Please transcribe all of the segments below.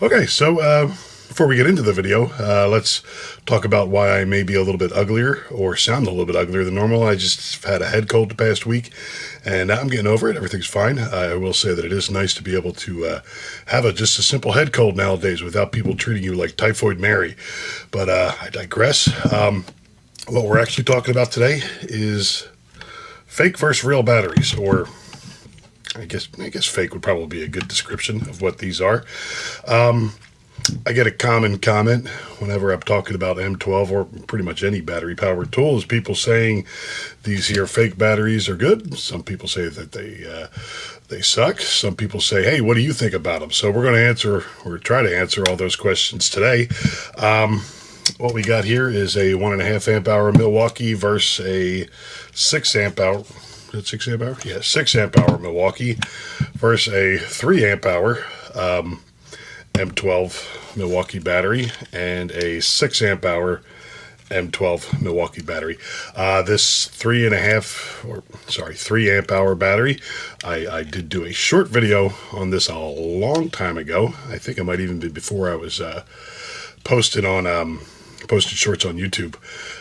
Okay, so before we get into the video, let's talk about why I may be a little bit uglier or sound a little bit uglier than normal. I just had a head cold the past week, and now I'm getting over it. Everything's fine. I will say that it is nice to be able to have just a simple head cold nowadays without people treating you like Typhoid Mary. But I digress. What we're actually talking about today is fake versus real batteries, or I guess fake would probably be a good description of what these are. I get a common comment whenever I'm talking about M12 or pretty much any battery powered tool is people saying these here fake batteries are good. Some people say that they suck. Some people say, hey, what do you think about them? So we're going to answer, or try to answer, all those questions today. What we got here is a 1.5 amp hour Milwaukee versus a 6 amp hour. Is it 6 amp hour? Yeah, 6 amp hour Milwaukee versus a 3 amp hour M12 Milwaukee battery and a 6 amp hour M12 Milwaukee battery. This 3 amp hour battery, I did do a short video on this a long time ago. I think it might even be before I was posted shorts on YouTube.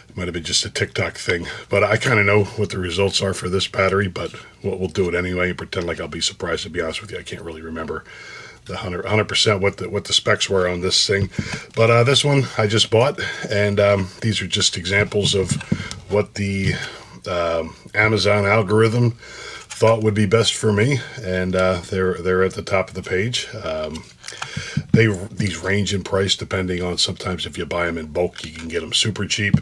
It might have been just a TikTok thing, but I kind of know what the results are for this battery, but we'll do it anyway and pretend like I'll be surprised. To be honest with you, I can't really remember the 100% what the specs were on this thing, but this one I just bought, and these are just examples of what the Amazon algorithm thought would be best for me, and they're at the top of the page. These range in price depending on, sometimes if you buy them in bulk you can get them super cheap.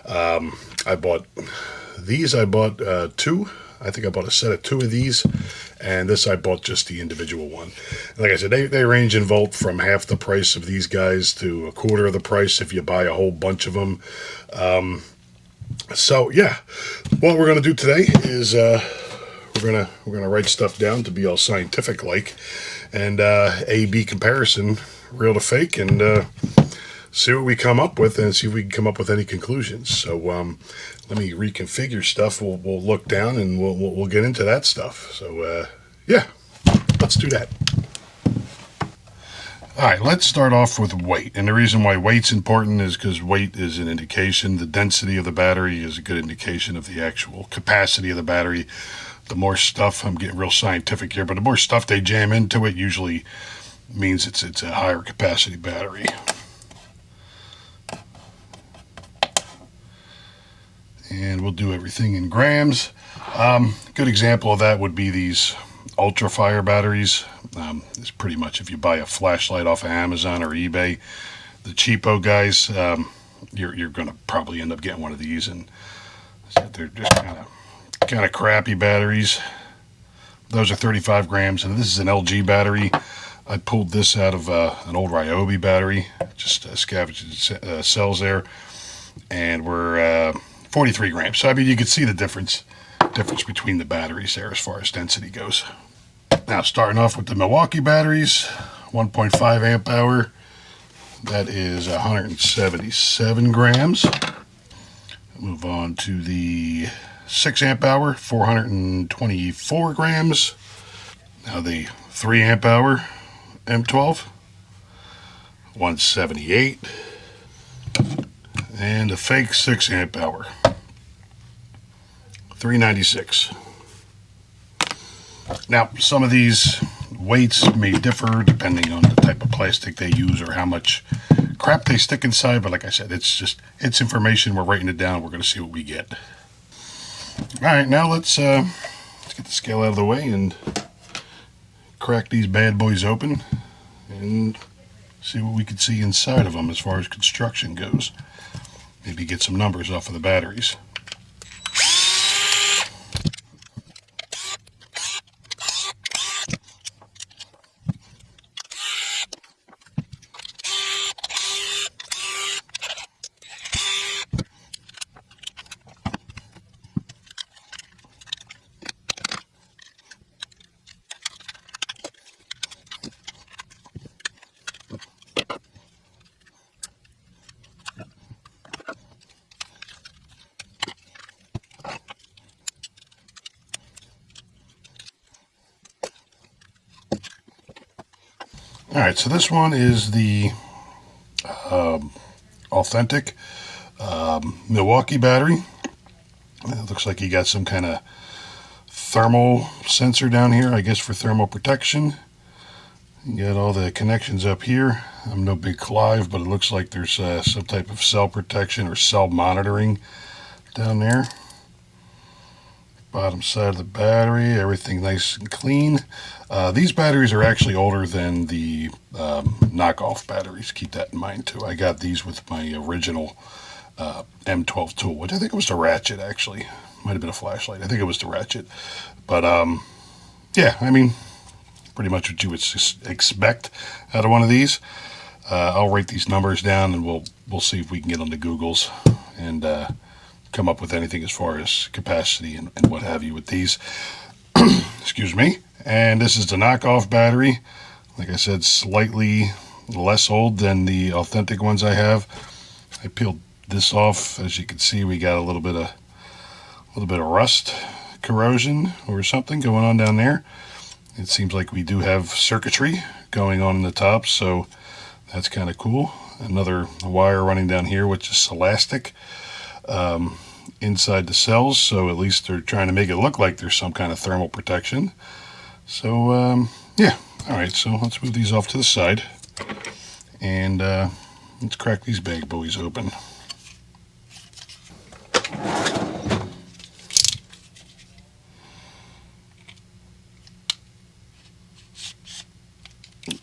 I bought two. I think I bought a set of two of these, and this I bought just the individual one. And like I said, they range in volt from half the price of these guys to a quarter of the price if you buy a whole bunch of them. So yeah, what we're gonna do today is we're gonna write stuff down to be all scientific like, and A/B comparison, real to fake, and see what we come up with, and see if we can come up with any conclusions. So let me reconfigure stuff. We'll look down and we'll get into that stuff. So yeah, let's do that. All right, let's start off with weight. And the reason why weight's important is because weight is an indication. The density of the battery is a good indication of the actual capacity of the battery. The more stuff, I'm getting real scientific here, but the more stuff they jam into it usually means it's a higher capacity battery. And we'll do everything in grams. Good example of that would be these Ultra Fire batteries. It's pretty much if you buy a flashlight off of Amazon or eBay, the cheapo guys, you're going to probably end up getting one of these, and they're just kind of crappy batteries. Those are 35 grams, and this is an LG battery. I pulled this out of an old Ryobi battery, just scavenged cells there, and we're 43 grams. So I mean, you can see the difference between the batteries there as far as density goes. Now, starting off with the Milwaukee batteries, 1.5 amp hour, that is 177 grams. Move on to the 6 amp hour, 424 grams. Now the 3 amp hour M12, 178. And the fake 6 amp hour, 396. Now, some of these weights may differ depending on the type of plastic they use or how much crap they stick inside, but like I said, it's information. We're writing it down. We're going to see what we get. All right, now let's get the scale out of the way and crack these bad boys open and see what we can see inside of them as far as construction goes. Maybe get some numbers off of the batteries. All right, so this one is the authentic Milwaukee battery. It looks like you got some kind of thermal sensor down here, I guess for thermal protection. You got all the connections up here. I'm no big Clive, but it looks like there's some type of cell protection or cell monitoring down there. Bottom side of the battery, everything nice and clean. These batteries are actually older than the knockoff batteries. Keep that in mind too. I got these with my original M12 tool, which I think it was the ratchet actually. Might have been a flashlight. I think it was the ratchet. But yeah, I mean, pretty much what you would expect out of one of these. I'll write these numbers down and we'll see if we can get on the Googles and come up with anything as far as capacity and what have you with these. Excuse me. And this is the knockoff battery. Like I said, slightly less old than the authentic ones I have. I peeled this off. As you can see, we got a little bit of rust, corrosion, or something going on down there. It seems like we do have circuitry going on in the top, so that's kind of cool. Another wire running down here, which is elastic inside the cells, so at least they're trying to make it look like there's some kind of thermal protection. So yeah, all right, so let's move these off to the side and let's crack these bad boys open.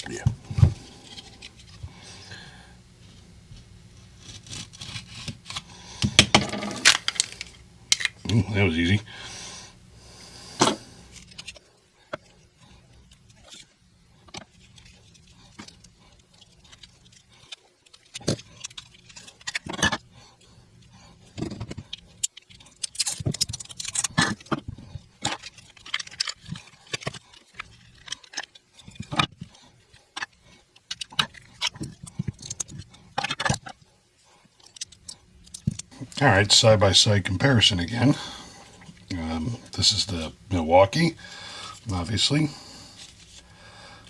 Yeah. That was easy. All right, side-by-side comparison again. This is the Milwaukee, obviously.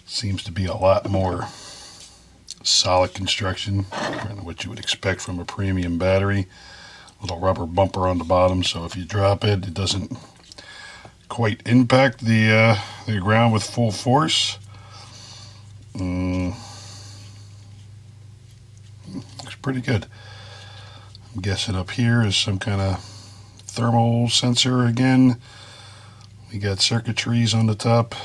Seems to be a lot more solid construction, kind of what you would expect from a premium battery. Little rubber bumper on the bottom, so if you drop it, it doesn't quite impact the ground with full force. Looks pretty good. I'm guessing up here is some kind of thermal sensor again. We got circuitries on the top.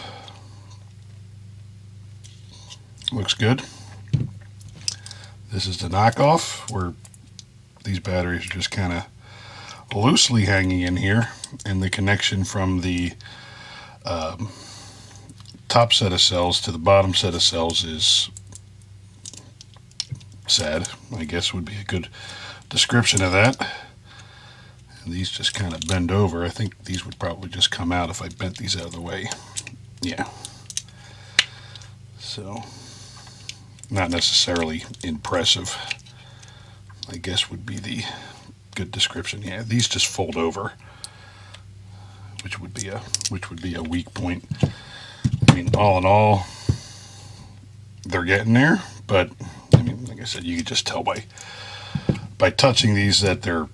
Looks good. This is the knockoff, where these batteries are just kind of loosely hanging in here, and the connection from the top set of cells to the bottom set of cells is sad, I guess would be a good description of that. And these just kind of bend over. I think these would probably just come out if I bent these out of the way. Yeah. So, not necessarily impressive, I guess would be the good description. Yeah, these just fold over, which would be a weak point. I mean, all in all, they're getting there, but I mean, like I said, you could just tell by touching these that they're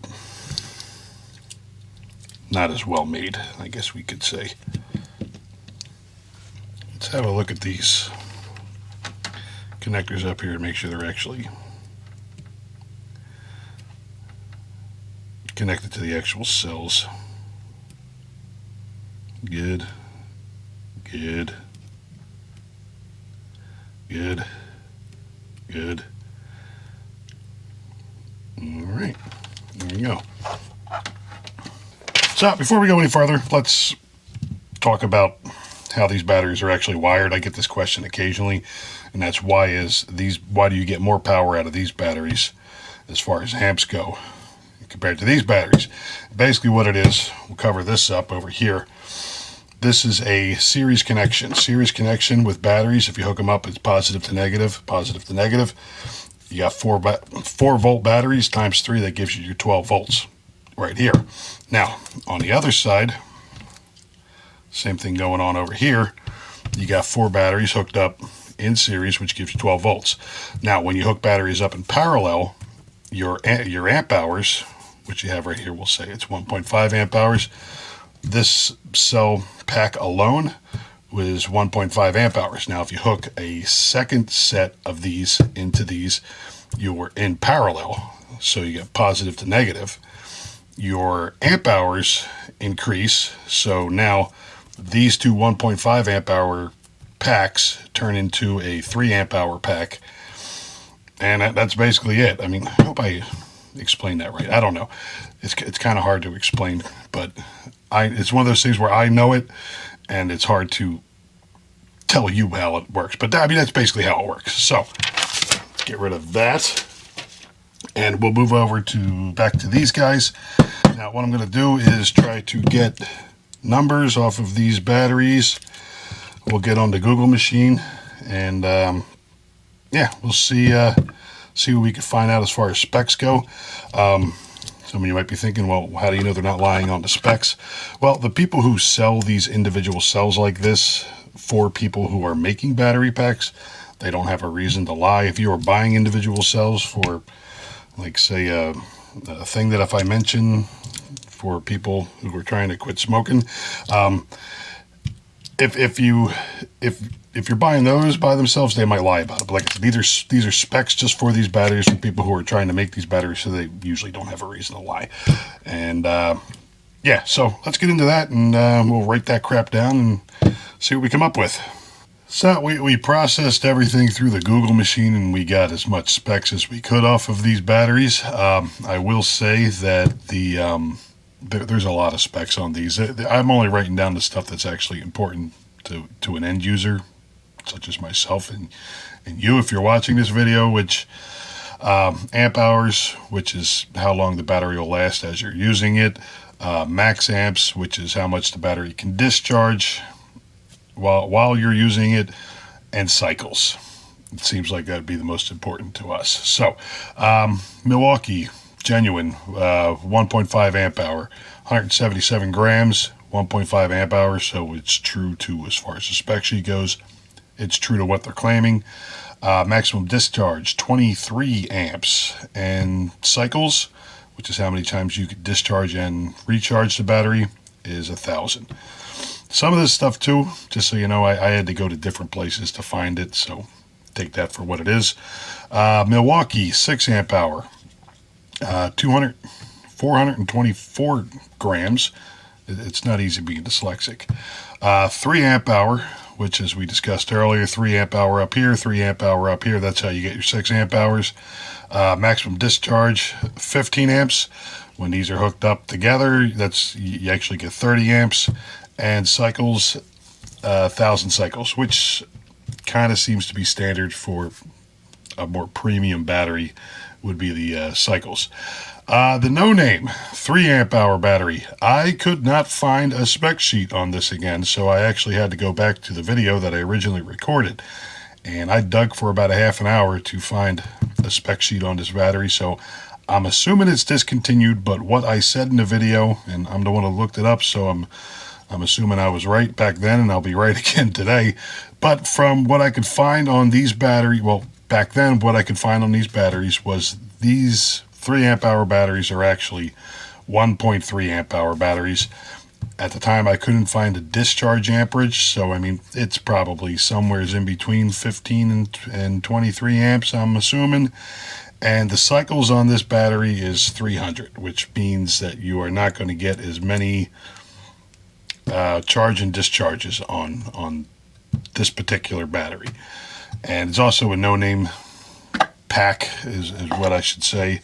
not as well made, I guess we could say. Let's have a look at these connectors up here and make sure they're actually connected to the actual cells. Good, good, good, good. All right, there you go. So before we go any further, let's talk about how these batteries are actually wired. I get this question occasionally, and that's why do you get more power out of these batteries as far as amps go compared to these batteries? Basically what it is, we'll cover this up over here. This is a series connection. Series connection with batteries, if you hook them up, it's positive to negative, positive to negative. You got 4 volt batteries times 3, that gives you your 12 volts right here. Now, on the other side, same thing going on over here. You got 4 batteries hooked up in series, which gives you 12 volts. Now, when you hook batteries up in parallel, your amp hours, which you have right here, we'll say it's 1.5 amp hours. This cell pack alone was 1.5 amp hours. Now, if you hook a second set of these into these, you're in parallel, so you get positive to negative. Your amp hours increase, so now these two 1.5 amp hour packs turn into a 3 amp hour pack, and that's basically it. I mean, I hope I explained that right. I don't know. It's kind of hard to explain, but it's one of those things where I know it, and it's hard to tell you how it works. But I mean, that's basically how it works. So let's get rid of that, and we'll move over back to these guys. Now, what I'm going to do is try to get numbers off of these batteries. We'll get on the Google machine, and yeah, we'll see what we can find out as far as specs go. Some of you might be thinking, well, how do you know they're not lying on the specs? Well, the people who sell these individual cells like this for people who are making battery packs, they don't have a reason to lie. If you are buying individual cells for, like, say, a thing that if I mention for people who are trying to quit smoking, if you're buying those by themselves, they might lie about it. But like I said, these are specs just for these batteries for people who are trying to make these batteries, so they usually don't have a reason to lie. And yeah, so let's get into that, and we'll write that crap down and see what we come up with. So we processed everything through the Google machine, and we got as much specs as we could off of these batteries. I will say that there's a lot of specs on these. I'm only writing down the stuff that's actually important to an end user, such as myself and you, if you're watching this video, which amp hours, which is how long the battery will last as you're using it, max amps, which is how much the battery can discharge while you're using it, and cycles. It seems like that'd be the most important to us. So Milwaukee genuine 1.5 amp hour, 177 grams, 1.5 amp hours, so it's true to, as far as the spec sheet goes, it's true to what they're claiming. Maximum discharge 23 amps, and cycles, which is how many times you could discharge and recharge the battery, is 1,000. Some of this stuff too, just so you know, I had to go to different places to find it, so take that for what it is. Milwaukee 6 amp hour, 424 grams. It's not easy being dyslexic. 3 amp hour, which, as we discussed earlier, 3 amp hour up here, 3 amp hour up here. That's how you get your 6 amp hours. Maximum discharge 15 amps. When these are hooked up together, you actually get 30 amps. And cycles, 1,000 cycles, which kind of seems to be standard for a more premium battery, would be the cycles. The no name 3 amp hour battery. I could not find a spec sheet on this again, so I actually had to go back to the video that I originally recorded, and I dug for about a half an hour to find a spec sheet on this battery. So I'm assuming it's discontinued, but what I said in the video, and I'm the one who looked it up, so I'm assuming I was right back then, and I'll be right again today. But from what I could find on these batteries, well, back then, what I could find on these batteries was these 3 amp hour batteries are actually 1.3 amp hour batteries. At the time, I couldn't find a discharge amperage, so I mean, it's probably somewhere in between 15 and 23 amps, I'm assuming. And the cycles on this battery is 300, which means that you are not going to get as many charge and discharges on this particular battery. And it's also a no-name pack, is what I should say.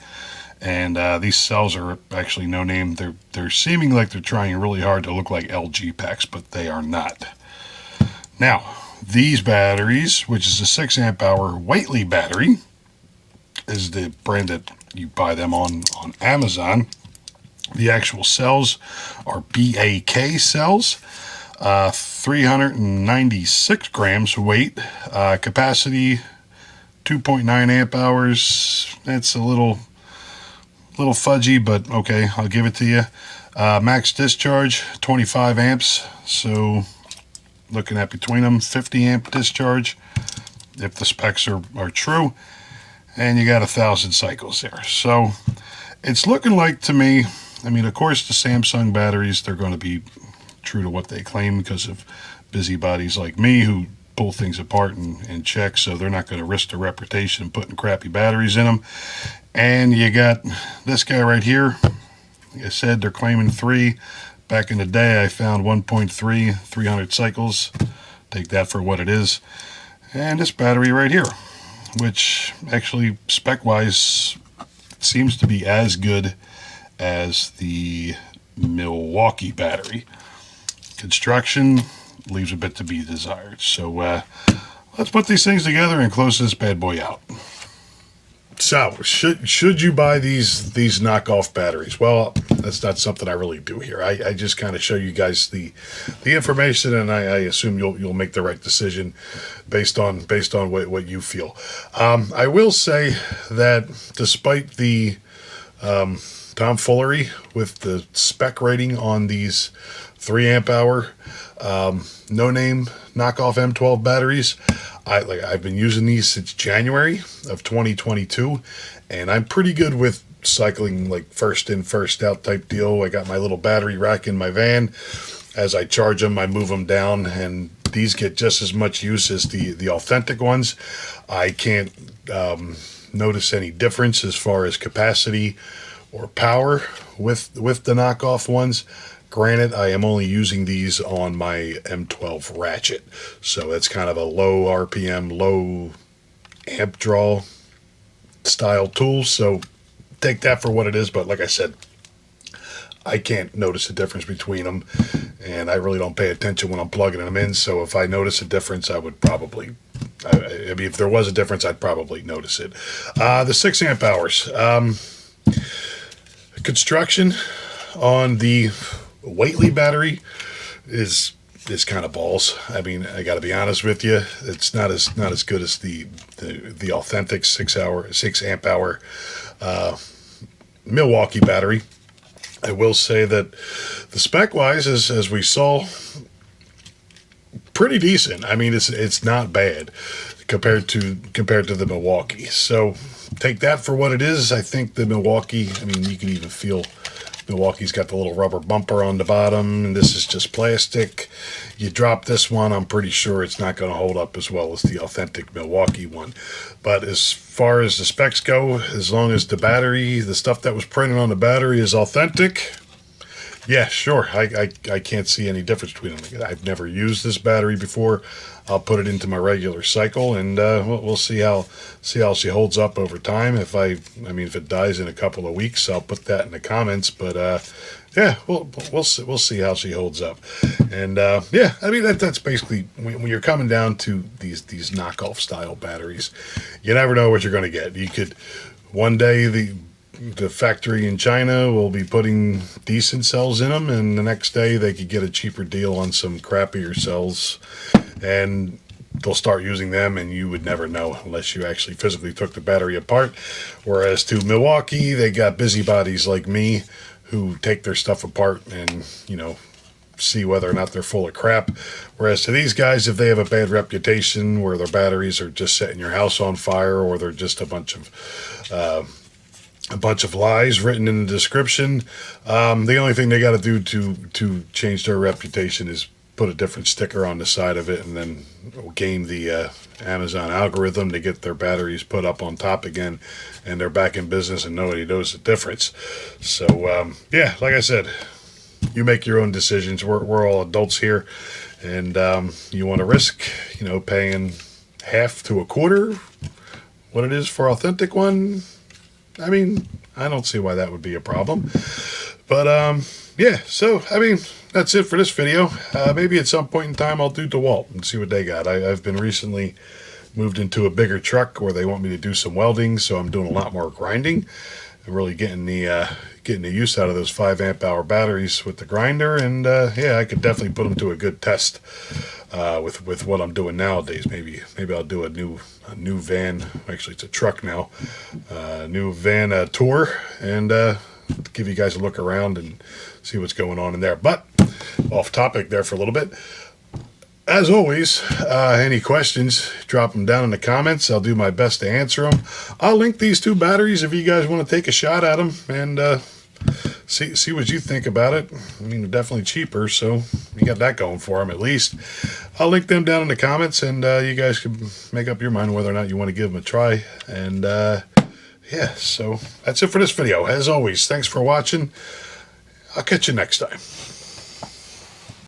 And these cells are actually no-name. They're seeming like they're trying really hard to look like LG packs, but they are not. Now, these batteries, which is a 6 amp hour Whately battery, is the brand that you buy them on Amazon. The actual cells are BAK cells, 396 grams weight, capacity 2.9 amp hours. That's a little fudgy, but okay, I'll give it to you. Max discharge 25 amps, so looking at between them 50 amp discharge. if the specs are true, and you got 1,000 cycles there. So it's looking like to me, I mean, of course, the Samsung batteries, they're going to be true to what they claim because of busybodies like me who pull things apart and check, so they're not going to risk their reputation putting crappy batteries in them. And you got this guy right here. Like I said, they're claiming 3. Back in the day, I found 1.3, 300 cycles. Take that for what it is. And this battery right here, which actually spec-wise seems to be as good as the Milwaukee battery. Construction leaves a bit to be desired. So let's put these things together and close this bad boy out. So, should you buy these knockoff batteries? Well, that's not something I really do here. I just kind of show you guys the information, and I assume you'll make the right decision based on what you feel. I will say that despite the tomfoolery with the spec rating on these 3 amp hour no name knockoff M12 batteries, I've been using these since January of 2022, and I'm pretty good with cycling, like first in first out type deal. I got my little battery rack in my van. As I charge them, I move them down, and these get just as much use as the authentic ones. I can't notice any difference as far as capacity or power with the knockoff ones. Granted, I am only using these on my M12 ratchet, so it's kind of a low RPM, low amp draw style tool, so take that for what it is. But like I said, I can't notice a difference between them, and I really don't pay attention when I'm plugging them in, so if I notice a difference, I would probably, I mean, if there was a difference, I'd probably notice it. The 6 amp hours. Construction on the Whately battery is kind of balls. I mean, I got to be honest with you, it's not as good as the authentic 6 amp hour Milwaukee battery. I will say that the spec wise, as we saw, pretty decent. I mean, it's not bad compared to the Milwaukee. So take that for what it is. I think the Milwaukee, I mean, you can even feel Milwaukee's got the little rubber bumper on the bottom, and this is just plastic. You drop this one, I'm pretty sure it's not going to hold up as well as the authentic Milwaukee one. But as far as the specs go, as long as the battery, the stuff that was printed on the battery is authentic, yeah, sure. I can't see any difference between them. I've never used this battery before. I'll put it into my regular cycle, and we'll see how she holds up over time. If it dies in a couple of weeks, I'll put that in the comments. But yeah, we'll see how she holds up. And yeah, I mean that's basically when you're coming down to these knockoff style batteries, you never know what you're going to get. You could one day the factory in China will be putting decent cells in them, and the next day they could get a cheaper deal on some crappier cells, and they'll start using them, and you would never know unless you actually physically took the battery apart. Whereas to Milwaukee, they got busybodies like me who take their stuff apart and, you know, see whether or not they're full of crap. Whereas to these guys, if they have a bad reputation where their batteries are just setting your house on fire, or they're just a bunch of lies written in the description, the only thing they got to do to change their reputation is put a different sticker on the side of it, and then game the Amazon algorithm to get their batteries put up on top again, and they're back in business and nobody knows the difference. So yeah, like I said, you make your own decisions. We're all adults here, and you want to risk, you know, paying half to a quarter what it is for authentic one. I mean, I don't see why that would be a problem. But yeah, so I mean, that's it for this video. Maybe at some point in time I'll do DeWalt and see what they got. I've been recently moved into a bigger truck where they want me to do some welding, so I'm doing a lot more grinding and really getting the use out of those 5 amp hour batteries with the grinder. And yeah, I could definitely put them to a good test with what I'm doing nowadays. Maybe I'll do a new van. Actually, it's a truck now. New van tour, and give you guys a look around and see what's going on in there. But off topic there for a little bit. As always, any questions, drop them down in the comments. I'll do my best to answer them. I'll link these two batteries if you guys want to take a shot at them and see what you think about it. I mean, they're definitely cheaper, so you got that going for them at least. I'll link them down in the comments, and you guys can make up your mind whether or not you want to give them a try. And yeah, so that's it for this video. As always, thanks for watching. I'll catch you next time.